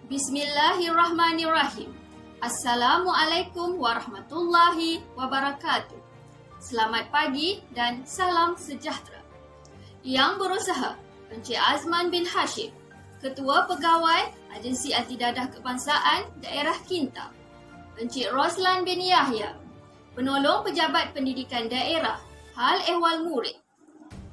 Bismillahirrahmanirrahim. Assalamualaikum warahmatullahi wabarakatuh. Selamat pagi dan salam sejahtera. Yang berusaha Encik Azman bin Hashim, Ketua Pegawai Agensi Anti Dadah Kebangsaan Daerah Kinta. Encik Roslan bin Yahya, Penolong Pejabat Pendidikan Daerah Hal Ehwal Murid.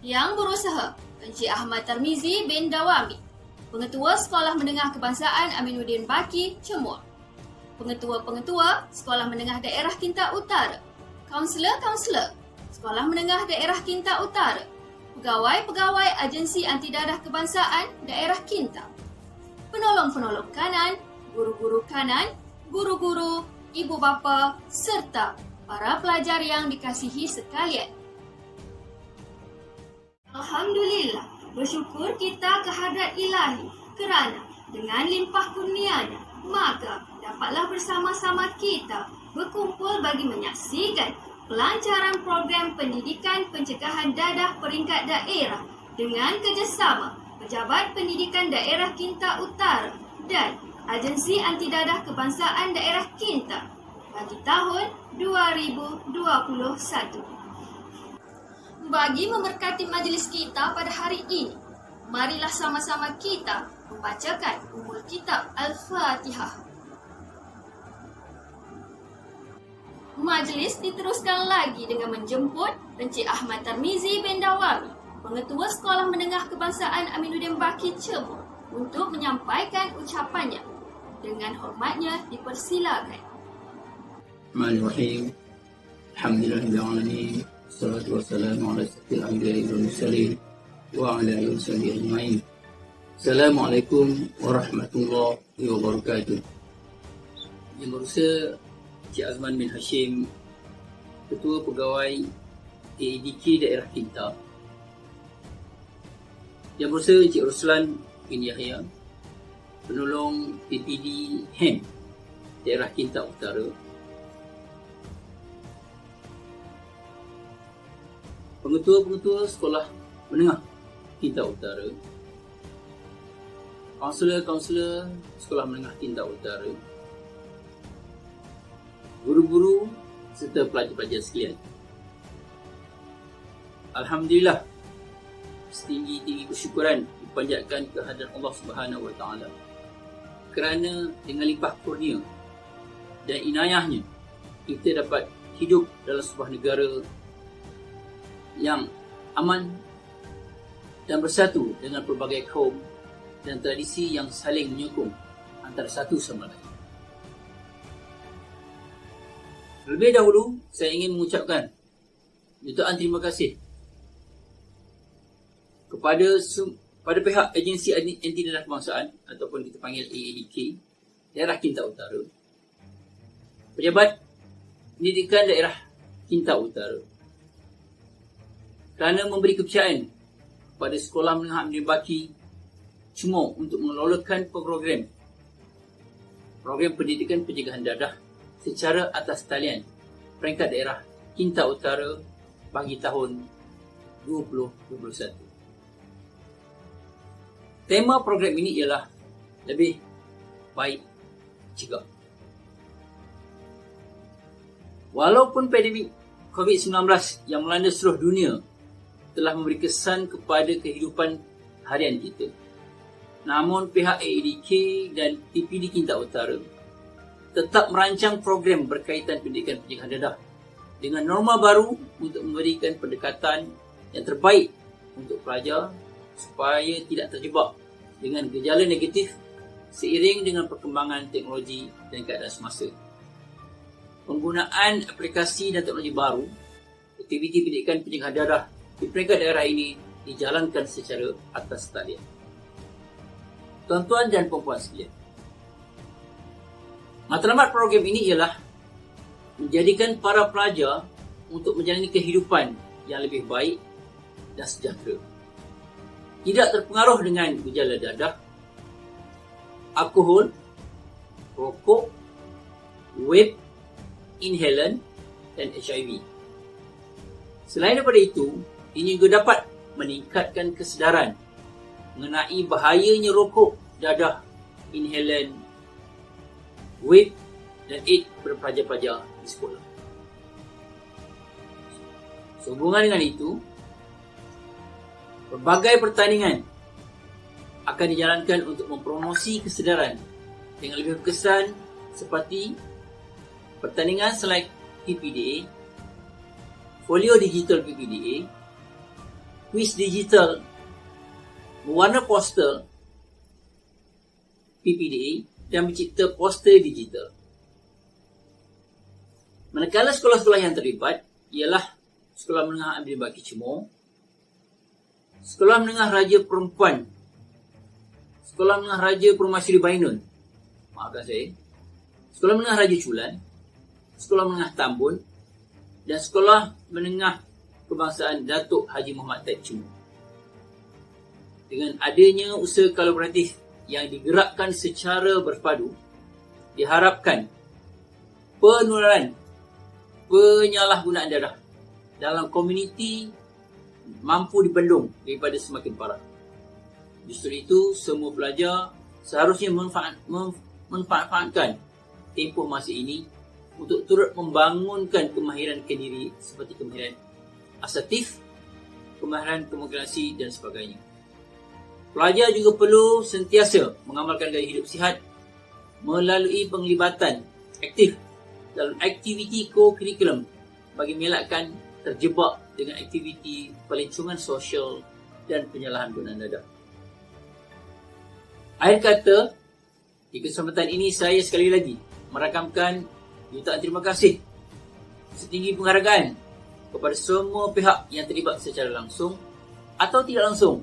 Yang berusaha Encik Ahmad Tarmizi bin Dawami, Pengetua Sekolah Menengah Kebangsaan Aminuddin Baki, Cemur. Pengetua-pengetua Sekolah Menengah Daerah Kinta Utara. Kaunselor-kaunselor Sekolah Menengah Daerah Kinta Utara. Pegawai-pegawai Agensi Anti Dadah Kebangsaan Daerah Kinta. Penolong-penolong kanan, guru-guru kanan, guru-guru, ibu bapa serta para pelajar yang dikasihi sekalian. Alhamdulillah, bersyukur kita kehadrat Ilahi kerana dengan limpah kurnianya, maka dapatlah bersama-sama kita berkumpul bagi menyaksikan pelancaran program pendidikan pencegahan dadah peringkat daerah dengan kerjasama Pejabat Pendidikan Daerah Kinta Utara dan Agensi Anti Dadah Kebangsaan Daerah Kinta bagi tahun 2021. Bagi memberkati majlis kita pada hari ini, marilah sama-sama kita membacakan ummul kitab Al-Fatihah. Majlis diteruskan lagi dengan menjemput Encik Ahmad Tarmizi bin Dawami, Pengetua Sekolah Menengah Kebangsaan Aminuddin Baki, Cemur, untuk menyampaikan ucapannya. Dengan hormatnya dipersilakan. Bismillahirrahmanirrahim. Alhamdulillahirrahmanirrahim. Assalatu wassalamu ala asyrafil anbiya'i wal mursalin wa ala alihi washabihi ajma'in. Assalamualaikum warahmatullahi wabarakatuh. Yang berusaha Encik Azman bin Hashim, Ketua Pegawai AEDK Daerah Kinta. Yang berusaha Encik Roslan bin Yahya, Penolong PPD HEM Daerah Kinta Utara. Pengetua-pengetua Sekolah Menengah Kinta Utara. Kaunselor-kaunselor Sekolah Menengah Kinta Utara. Guru-guru serta pelajar-pelajar sekalian. Alhamdulillah, setinggi-tinggi kesyukuran dipanjatkan kehadirat Allah Subhanahu Wa Taala kerana dengan limpah kurnia dan inayahnya kita dapat hidup dalam sebuah negara yang aman dan bersatu dengan pelbagai kaum dan tradisi yang saling menyokong antara satu sama lain. Terlebih dahulu, saya ingin mengucapkan jutaan terima kasih kepada pihak Agensi Anti Dadah Kebangsaan ataupun kita panggil AADK Daerah Kinta Utara, Pejabat Pendidikan Daerah Kinta Utara, kerana memberi kepercayaan kepada Sekolah Menengah Aminuddin Baki Cemur untuk mengelolakan program pendidikan pencegahan dadah secara atas talian peringkat daerah Kinta Utara bagi tahun 2021. Tema program ini ialah lebih baik cegah. Walaupun pandemik COVID-19 yang melanda seluruh dunia telah memberi kesan kepada kehidupan harian kita, namun pihak AEDK dan PPD Kinta Utara tetap merancang program berkaitan pendidikan pencegahan dadah dengan norma baru untuk memberikan pendekatan yang terbaik untuk pelajar supaya tidak terjebak dengan gejala negatif seiring dengan perkembangan teknologi dan keadaan semasa. Penggunaan aplikasi dan teknologi baru, aktiviti pendidikan pencegahan dadah di peringkat daerah ini dijalankan secara atas talian. Tuan-tuan dan puan-puan sekalian, matlamat program ini ialah menjadikan para pelajar untuk menjalani kehidupan yang lebih baik dan sejahtera, tidak terpengaruh dengan gejala dadah, alkohol, rokok, vape, inhalan dan HIV. Selain daripada itu, ini juga dapat meningkatkan kesedaran mengenai bahayanya rokok, dadah, inhalan WAPE dan aid kepada pelajar-pelajar di sekolah. Sehubungan dengan itu, berbagai pertandingan akan dijalankan untuk mempromosi kesedaran dengan lebih berkesan seperti pertandingan slide PPDA, folio digital PPDA, kuis digital berwarna poster PPDA dan mencipta poster digital. Manakala sekolah-sekolah yang terlibat ialah Sekolah Menengah Abdul Baki Cemor, Sekolah Menengah Raja Perempuan, Sekolah Menengah Raja Permaisuri Bainun, maafkan saya, Sekolah Menengah Raja Culan, Sekolah Menengah Tambun dan Sekolah Menengah Kebangsaan Datuk Haji Muhammad Taib Cemor. Dengan adanya usaha kolaboratif yang digerakkan secara berpadu, diharapkan penularan penyalahgunaan darah dalam komuniti mampu dibendung daripada semakin parah. Justru itu, semua pelajar seharusnya memanfaatkan tempoh masa ini untuk turut membangunkan kemahiran kendiri seperti kemahiran asertif, kemahiran komunikasi dan sebagainya. Pelajar juga perlu sentiasa mengamalkan gaya hidup sihat melalui penglibatan aktif dalam aktiviti co-curriculum bagi mengelakkan terjebak dengan aktiviti pelancongan sosial dan penyalahgunaan darah. Akhir kata, di kesempatan ini saya sekali lagi merakamkan jutaan terima kasih setinggi penghargaan kepada semua pihak yang terlibat secara langsung atau tidak langsung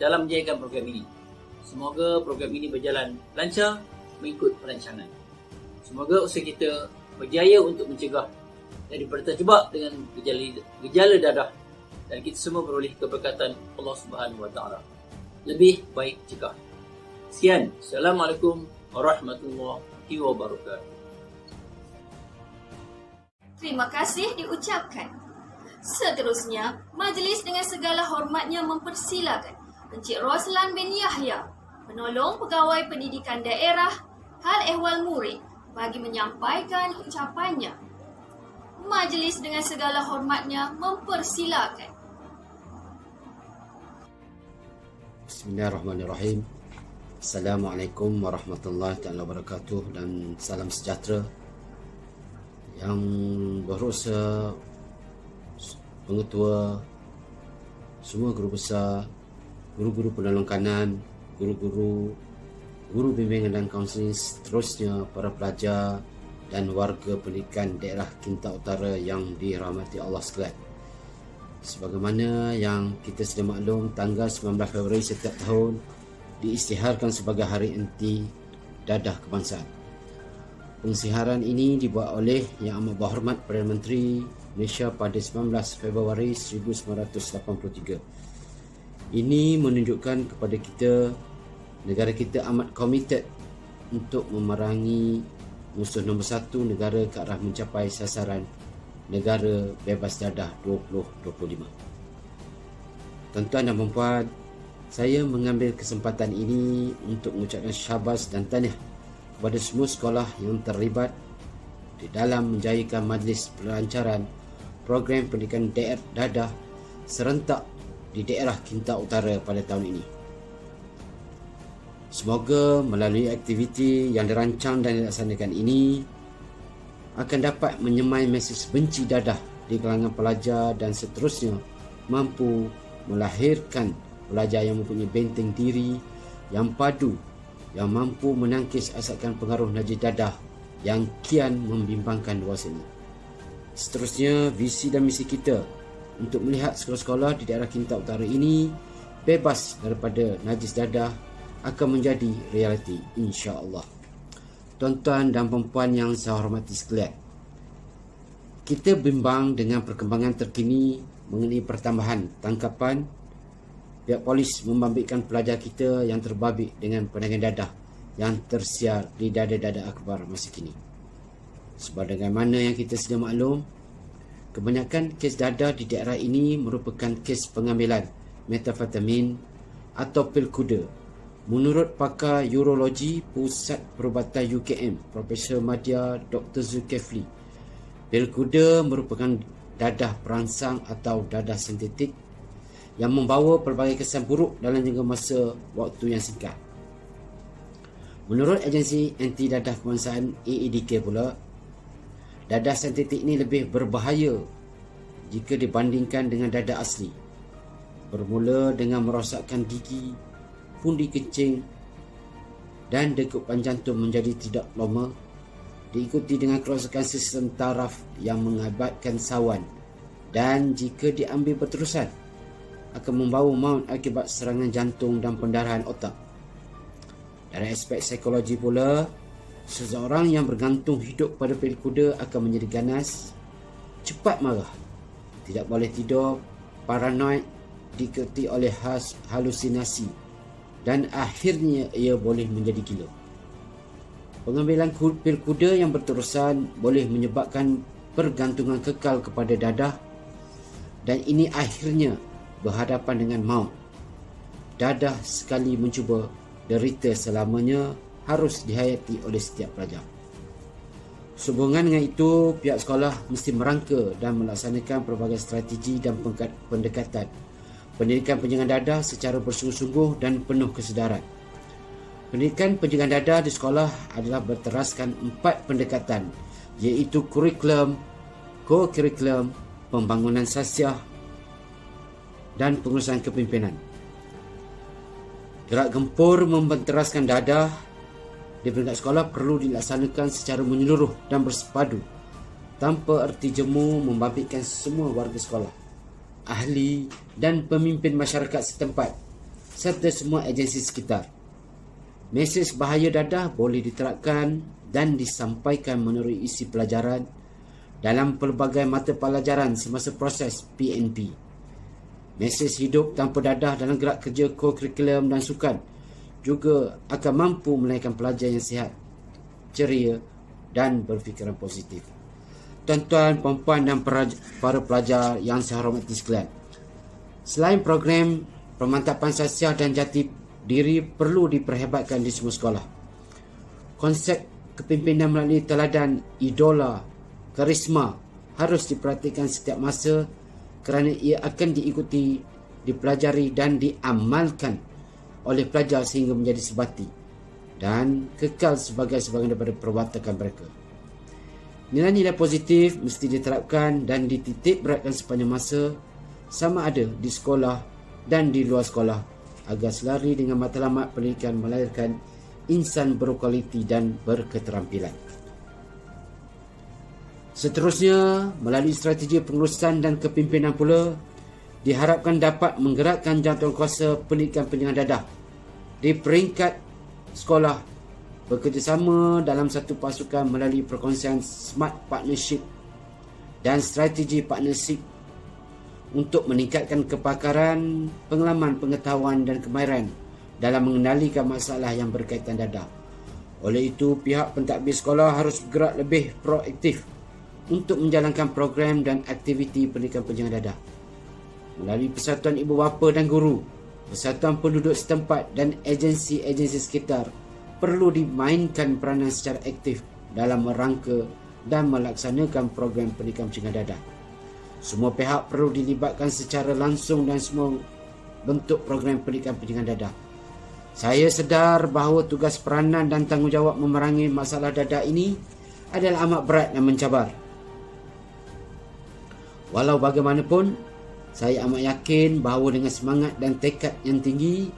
dalam menjayakan program ini. Semoga program ini berjalan lancar mengikut perancangan. Semoga usaha kita berjaya untuk mencegah daripada terjebak dengan gejala dadah dan kita semua beroleh keberkatan Allah Subhanahu Wa Taala. Lebih baik cegah. Sekian. Assalamualaikum warahmatullahi wabarakatuh. Terima kasih diucapkan. Seterusnya, majlis dengan segala hormatnya mempersilakan Encik Roslan bin Yahya, penolong pegawai pendidikan daerah, hal ehwal murid bagi menyampaikan ucapannya. Majlis dengan segala hormatnya mempersilakan. Bismillahirrahmanirrahim. Assalamualaikum warahmatullahi wabarakatuh dan salam sejahtera. Yang berusaha, pengetua, semua guru besar, guru-guru penolong kanan, guru-guru, guru bimbingan dan kaunseling, seterusnya para pelajar dan warga pendidikan daerah Kinta Utara yang dirahmati Allah sekalian. Sebagaimana yang kita sudah maklum, tanggal 19 Februari setiap tahun diisytiharkan sebagai Hari Inti Dadah Kebangsaan. Pengisytiharan ini dibuat oleh Yang Amat Berhormat Perdana Menteri Malaysia pada 19 Februari 1983. Ini menunjukkan kepada kita, negara kita amat komited untuk memerangi musuh nombor satu negara ke arah mencapai sasaran negara bebas dadah 2025. Tuan-tuan dan puan-puan, saya mengambil kesempatan ini untuk mengucapkan syabas dan tahniah kepada semua sekolah yang terlibat di dalam menjayakan majlis pelancaran program pendidikan dadah serentak di daerah Kinta Utara pada tahun ini. Semoga melalui aktiviti yang dirancang dan dilaksanakan ini akan dapat menyemai mesej benci dadah di kalangan pelajar dan seterusnya mampu melahirkan pelajar yang mempunyai benteng diri yang padu, yang mampu menangkis asalkan pengaruh najis dadah yang kian membimbangkan luas ini. Seterusnya, visi dan misi kita untuk melihat sekolah-sekolah di daerah Kinta Utara ini bebas daripada najis dadah akan menjadi realiti, insya-Allah. Tuan-tuan dan puan-puan yang saya hormati sekalian, kita bimbang dengan perkembangan terkini mengenai pertambahan tangkapan pihak polis membabitkan pelajar kita yang terbabit dengan pandangan dadah yang tersiar di dada-dada akbar masa kini. Sebagaimana yang kita sudah maklum, kebanyakan kes dadah di daerah ini merupakan kes pengambilan metafetamin atau pil kuda Menurut pakar urologi Pusat Perubatan UKM, Profesor Madya Dr. Zulkifli, pil kuda merupakan dadah perangsang atau dadah sintetik yang membawa pelbagai kesan buruk dalam jangka masa waktu yang singkat. Menurut agensi anti dadah kebangsaan AEDK pula, dadah sintetik ini lebih berbahaya jika dibandingkan dengan dadah asli. Bermula dengan merosakkan gigi, pundi kencing dan degupan jantung menjadi tidak normal, diikuti dengan kerosakan sistem taraf yang mengakibatkan sawan, dan jika diambil berterusan akan membawa maut akibat serangan jantung dan pendarahan otak. Dari aspek psikologi pula, seseorang yang bergantung hidup pada pil kuda akan menjadi ganas, cepat marah, tidak boleh tidur, paranoid, diikuti oleh halusinasi, dan akhirnya ia boleh menjadi gila. Pengambilan pil kuda yang berterusan boleh menyebabkan pergantungan kekal kepada dadah, dan ini akhirnya berhadapan dengan maut. Dadah sekali mencuba, derita selamanya harus dihayati oleh setiap pelajar. Sehubungan dengan itu, pihak sekolah mesti merangka dan melaksanakan pelbagai strategi dan pendekatan pendidikan pencegahan dadah secara bersungguh-sungguh dan penuh kesedaran. Pendidikan pencegahan dadah di sekolah adalah berteraskan 4 pendekatan, iaitu kurikulum, co-kurikulum, pembangunan sasiah dan pengurusan kepimpinan. Gerak gempur membenteraskan dadah di peringkat sekolah perlu dilaksanakan secara menyeluruh dan bersepadu, tanpa erti jemu membabitkan semua warga sekolah, ahli dan pemimpin masyarakat setempat serta semua agensi sekitar. Mesej bahaya dadah boleh diterapkan dan disampaikan menurut isi pelajaran dalam pelbagai mata pelajaran semasa proses PNP. Mesej hidup tanpa dadah dalam gerak kerja co-kurikulum dan sukan juga akan mampu melahirkan pelajar yang sihat, ceria dan berfikiran positif. Tuan-tuan, puan-puan dan para pelajar yang saya hormati sekalian, selain program pemantapan sasiah dan jati diri perlu diperhebatkan di semua sekolah, konsep kepimpinan melalui teladan, idola, karisma harus diperhatikan setiap masa kerana ia akan diikuti, dipelajari dan diamalkan oleh pelajar sehingga menjadi sebati dan kekal sebagai sebahagian daripada perwatakan mereka. Nilai-nilai positif mesti diterapkan dan dititik beratkan sepanjang masa, sama ada di sekolah dan di luar sekolah, agar selari dengan matlamat pendidikan melahirkan insan berkualiti dan berketerampilan. Seterusnya, melalui strategi pengurusan dan kepimpinan pula, diharapkan dapat menggerakkan jantung kuasa pendidikan pencegahan dadah di peringkat sekolah, bekerjasama dalam satu pasukan melalui perkongsian smart partnership dan strategi partnership untuk meningkatkan kepakaran, pengalaman, pengetahuan dan kemahiran dalam mengendalikan masalah yang berkaitan dadah. Oleh itu, pihak pentadbir sekolah harus bergerak lebih proaktif untuk menjalankan program dan aktiviti pendidikan pencegahan dadah. Melalui persatuan ibu bapa dan guru, persatuan penduduk setempat dan agensi-agensi sekitar, perlu dimainkan peranan secara aktif dalam merangka dan melaksanakan program pendidikan pencegahan dadah. Semua pihak perlu dilibatkan secara langsung dan semua bentuk program pendidikan pencegahan dadah. Saya sedar bahawa tugas peranan dan tanggungjawab memerangi masalah dadah ini adalah amat berat dan mencabar. Walau bagaimanapun, saya amat yakin bahawa dengan semangat dan tekad yang tinggi,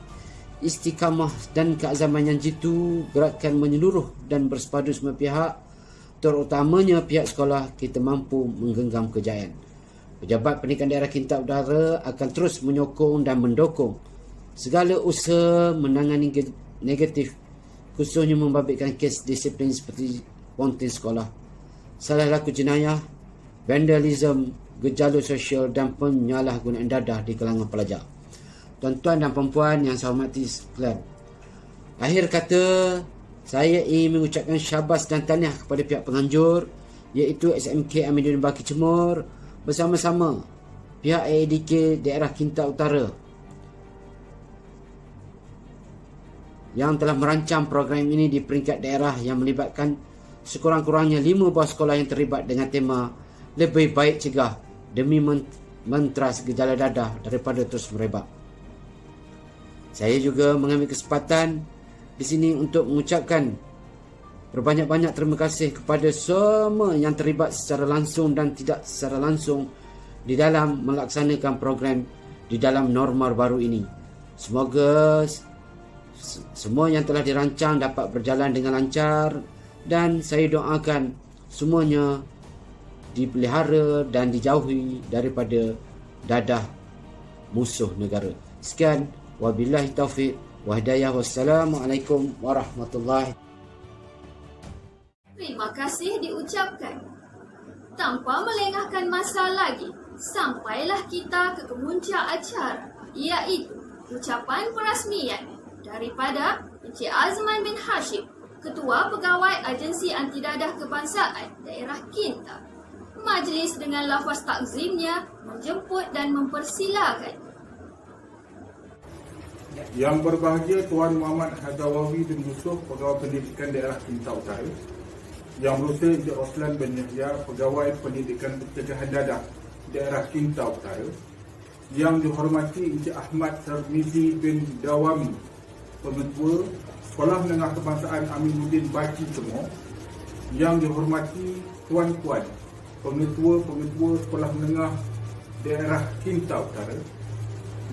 istiqamah dan keazaman yang jitu, gerakan menyeluruh dan bersepadu semua pihak, terutamanya pihak sekolah, kita mampu menggenggam kejayaan. Pejabat Pendidikan Daerah Kintab Utara akan terus menyokong dan mendukung segala usaha menangani negatif, khususnya membabitkan kes disiplin seperti pontin sekolah, salah laku jenayah, vandalisme, gejala sosial dan penyalahgunaan dadah di kalangan pelajar. Tuan-tuan dan puan-puan yang saya hormati sekalian, akhir kata, saya ingin mengucapkan syabas dan tahniah kepada pihak penganjur, iaitu SMK Amiruddin Baki Cemor bersama-sama pihak AEDK Daerah Kintab Utara yang telah merancang program ini di peringkat daerah yang melibatkan sekurang-kurangnya 5 buah sekolah yang terlibat dengan tema lebih baik cegah demi menteras gejala dadah daripada terus merebak. Saya juga mengambil kesempatan di sini untuk mengucapkan berbanyak-banyak terima kasih kepada semua yang terlibat secara langsung dan tidak secara langsung di dalam melaksanakan program di dalam norma baru ini. Semoga semua yang telah dirancang dapat berjalan dengan lancar dan saya doakan semuanya dipelihara dan dijauhi daripada dadah musuh negara. Sekian, wabillahi taufiq wa hidayah. Wassalamualaikum warahmatullahi. Terima kasih diucapkan. Tanpa melengahkan masa lagi, sampailah kita ke kemuncak acara, iaitu ucapan perasmian daripada Encik Azman bin Hashim, Ketua Pegawai Agensi Anti Dadah Kebangsaan Daerah Kinta. Majlis dengan lafaz takzimnya menjemput dan mempersilakan. Yang berbahagia Tuan Muhammad Hazawawi bin Yusof, Pegawai Pendidikan Daerah Kinta Utara. Yang berusaha Encik Roslan bin Yahya, Pegawai Pendidikan Pencegahan Dadah Daerah Kinta Utara. Yang dihormati Encik Ahmad Sarmizi bin Dawami, Pengetua Sekolah Menengah Kebangsaan Aminuddin Baci Cemor. Yang dihormati Tuan-Puan Pengetua Sekolah Menengah Daerah Kinta Utara.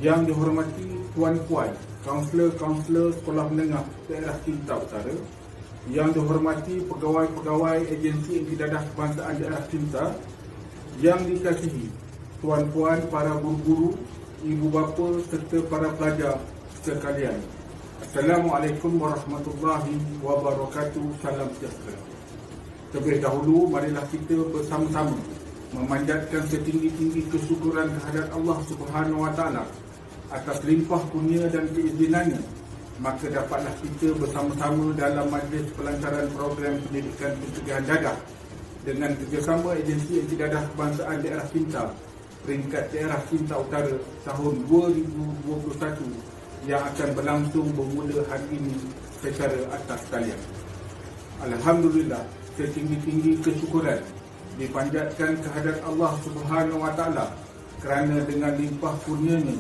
Yang dihormati Tuan-Puan Kaunselor Sekolah Menengah Daerah Kinta Utara. Yang dihormati pegawai-pegawai Agensi Anti Dadah Kebangsaan Daerah Kinta. Yang dikasihi tuan-puan, para guru-guru, ibu bapa serta para pelajar sekalian. Assalamualaikum warahmatullahi wabarakatuh. Salam sejahtera. Terlebih dahulu, marilah kita bersama-sama memanjatkan setinggi-tinggi kesyukuran kehadirat Allah Subhanahu Wa Taala atas limpah kurnia dan keizinannya. Maka dapatlah kita bersama-sama dalam majlis pelancaran program pendidikan pencegahan dadah dengan kerjasama Agensi Anti Dadah Kebangsaan Daerah Kinta peringkat daerah Kinta Utara tahun 2021 yang akan berlangsung bermula hari ini secara atas talian. Alhamdulillah, setinggi-tinggi kesyukuran dipanjatkan kehadirat Allah Subhanahu Wa Taala kerana dengan limpah kurnianya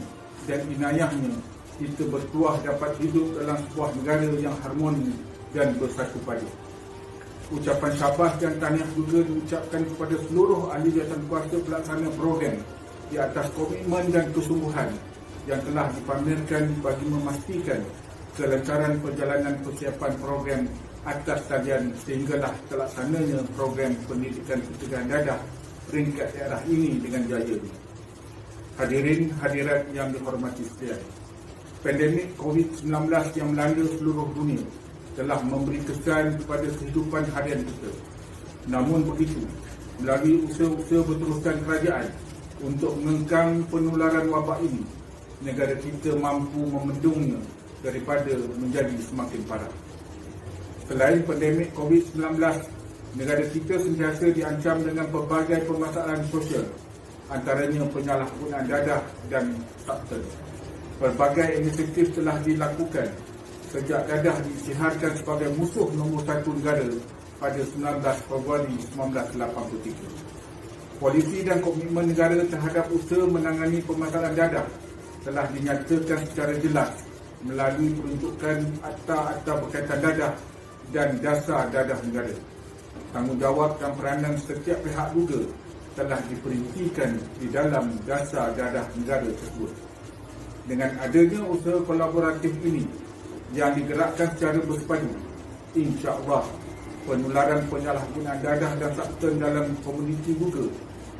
dan inayahnya kita bertuah dapat hidup dalam sebuah negara yang harmoni dan bersatu padu. Ucapan syabas dan tahniah juga diucapkan kepada seluruh ahli jawatankuasa pelaksana program di atas komitmen dan kesungguhan yang telah dipamerkan bagi memastikan kelancaran perjalanan persiapan program atas talian sehinggalah terlaksananya program pendidikan pencegahan dadah peringkat daerah ini dengan jaya. Hadirin hadirat yang dihormati sekalian, pandemik COVID-19 yang melanda seluruh dunia telah memberi kesan kepada kehidupan harian kita. Namun begitu, melalui usaha-usaha berterusan kerajaan untuk mengekang penularan wabak ini, negara kita mampu membendungnya daripada menjadi semakin parah. Selain pandemik COVID-19, negara kita sentiasa diancam dengan pelbagai permasalahan sosial, antaranya penyalahgunaan dadah dan saksen. Pelbagai inisiatif telah dilakukan sejak dadah diisytiharkan sebagai musuh nombor 1 negara pada 19 Februari 1983. Polisi dan komitmen negara terhadap usaha menangani permasalahan dadah telah dinyatakan secara jelas melalui peruntukan akta-akta berkaitan dadah dan dasar dadah negara. Tanggungjawab dan peranan setiap pihak juga telah diperincikan di dalam dasar dadah negara tersebut. Dengan adanya usaha kolaboratif ini yang digerakkan secara bersepadu, insya-Allah penularan penyalahgunaan dadah dan saksen dalam komuniti juga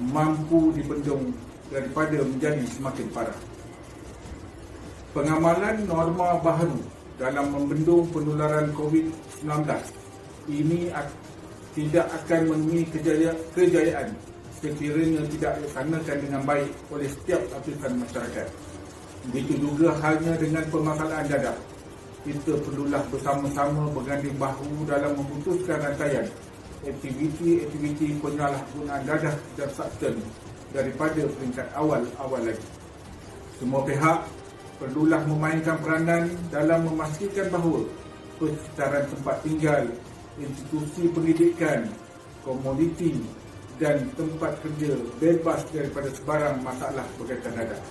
mampu dibendung daripada menjadi semakin parah. Pengamalan norma baharu dalam membendung penularan COVID-19 ini tidak akan menemui kejayaan sekiranya tidak dilaksanakan dengan baik oleh setiap lapisan masyarakat. Begitu juga halnya dengan permasalahan dadah. Kita perlulah bersama-sama berganding bahu dalam memutuskan rantaian aktiviti-aktiviti penyalahgunaan dadah dan saksen daripada peringkat awal lagi. Semua pihak perlulah memainkan peranan dalam memastikan bahawa persekitaran tempat tinggal, institusi pendidikan, komoditi dan tempat kerja bebas daripada sebarang masalah berkaitan dadah.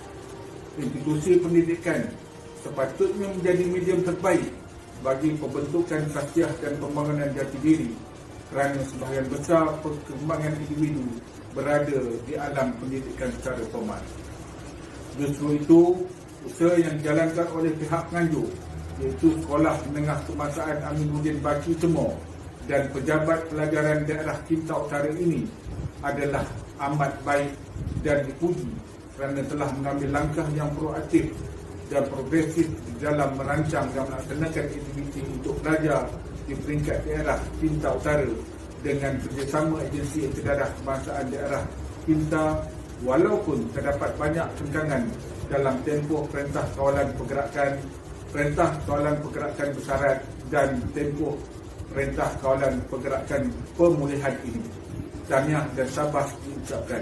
Institusi pendidikan sepatutnya menjadi medium terbaik bagi pembentukan khasiat dan pembangunan jati diri, kerana sebahagian besar perkembangan individu berada di alam pendidikan secara formal. Justru itu, usaha yang dijalankan oleh pihak penganjur, iaitu Sekolah Menengah Kebangsaan Aminuddin Baki Timur dan Pejabat Pelajaran Daerah Kinta Utara ini adalah amat baik dan dipuji kerana telah mengambil langkah yang proaktif dan progresif dalam merancang dan melaksanakan aktiviti untuk pelajar di peringkat daerah Kinta Utara dengan kerjasama agensi Dadah Kebangsaan Daerah Kinta, walaupun terdapat banyak renggangan dalam tempoh Perintah Kawalan Pergerakan Bersyarat dan tempoh Perintah Kawalan Pergerakan Pemulihan ini. Tahniah dan sabar diucapkan.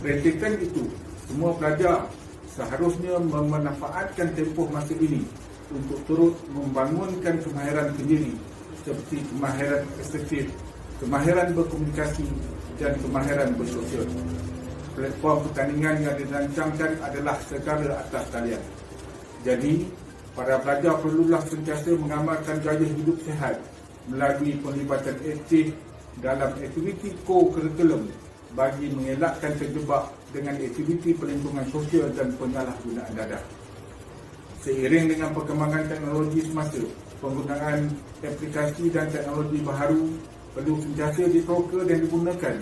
Rentikan itu, semua pelajar seharusnya memanfaatkan tempoh masa ini untuk turut membangunkan kemahiran sendiri seperti kemahiran eksekutif, kemahiran berkomunikasi dan kemahiran bersosial. Platform pertandingan yang dirancangkan adalah segala atas talian. Jadi, para pelajar perlulah sentiasa mengamalkan gaya hidup sihat melalui penglibatan aktif dalam aktiviti co-curriculum bagi mengelakkan terjebak dengan aktiviti pelindungan sosial dan penyalahgunaan dadah. Seiring dengan perkembangan teknologi semasa, penggunaan aplikasi dan teknologi baharu perlu sentiasa ditoka dan digunakan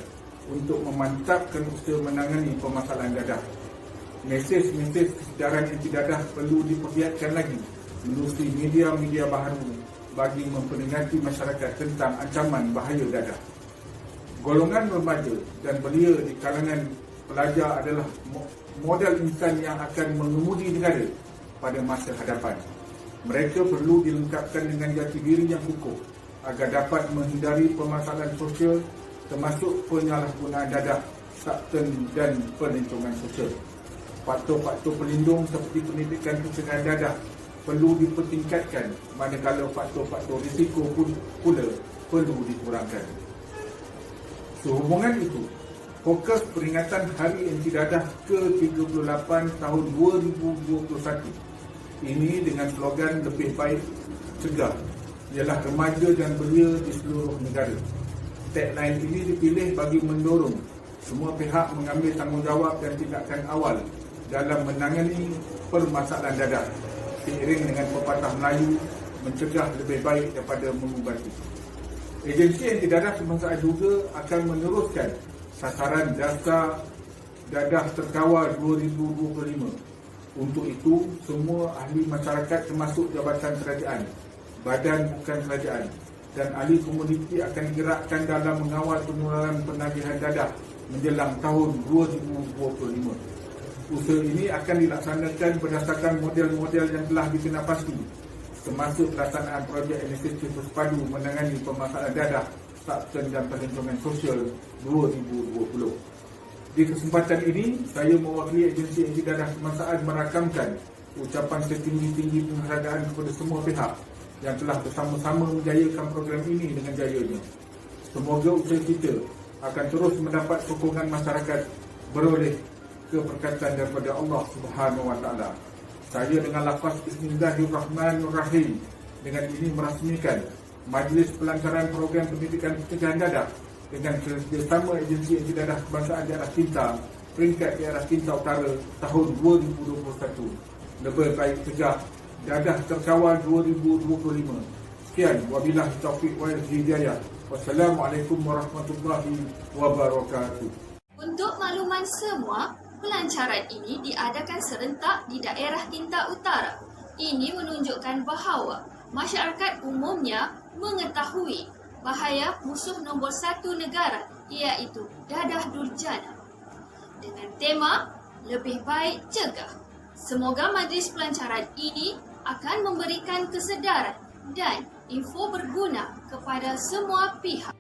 untuk memantapkan usaha menangani permasalahan dadah. Mesej-mesej kesedaran anti dadah perlu diperlihatkan lagi melalui media-media baharu bagi memperingati masyarakat tentang ancaman bahaya dadah. Golongan remaja dan belia di kalangan pelajar adalah modal insan yang akan mengemudi negara pada masa hadapan. Mereka perlu dilengkapkan dengan jati diri yang kukuh agar dapat menghindari permasalahan sosial termasuk penyalahgunaan dadah, sakten dan pelintungan sosial. Faktor-faktor pelindung seperti pendidikan pencegahan dadah perlu dipertingkatkan, manakala faktor-faktor risiko pula perlu dikurangkan. Sehubungan itu, fokus peringatan Hari Anti Dadah ke-38 tahun 2021 ini dengan slogan lebih baik cegah ialah remaja dan belia di seluruh negara. Tagline ini dipilih bagi mendorong semua pihak mengambil tanggungjawab dan tindakan awal dalam menangani permasalahan dadah, seiring dengan pepatah Melayu, mencegah lebih baik daripada mengubati. Agensi Anti Dadah Kebangsaan juga akan meneruskan sasaran dasar dadah terkawal 2025. Untuk itu, semua ahli masyarakat termasuk jabatan kerajaan, badan bukan kerajaan dan ahli komuniti akan digerakkan dalam mengawal penularan penagihan dadah menjelang tahun 2025. Usaha ini akan dilaksanakan berdasarkan model-model yang telah dikenal-pasti, termasuk pelaksanaan projek inisiatif bersepadu menangani permasalahan dadah, sakten dan perlindungan sosial 2020. Di kesempatan ini, saya mewakili agensi Anti Dadah Kebangsaan merakamkan ucapan setinggi-tinggi penghargaan kepada semua pihak yang telah bersama-sama menjayakan program ini dengan jayanya. Semoga usaha kita akan terus mendapat sokongan masyarakat beroleh keberkatan daripada Allah Subhanahu Wa Taala. Saya dengan lafaz Bismillahirrahmanirrahim dengan ini merasmikan Majlis Pelancaran Program Pendidikan Pencegahan Dadah dengan kerjasama Agensi Anti Dadah Kebangsaan Daerah Kinta, peringkat daerah Kinta Utara tahun 2021. Lebih baik cegah dadah terkawal 2025. Sekian, wabillahi taufiq wal hidayah. Wassalamualaikum warahmatullahi wabarakatuh. Untuk makluman semua, pelancaran ini diadakan serentak di daerah Kinta Utara. Ini menunjukkan bahawa masyarakat umumnya mengetahui bahaya musuh nombor 1 negara, iaitu dadah durjana. Dengan tema lebih baik cegah. Semoga majlis pelancaran ini akan memberikan kesedaran dan info berguna kepada semua pihak.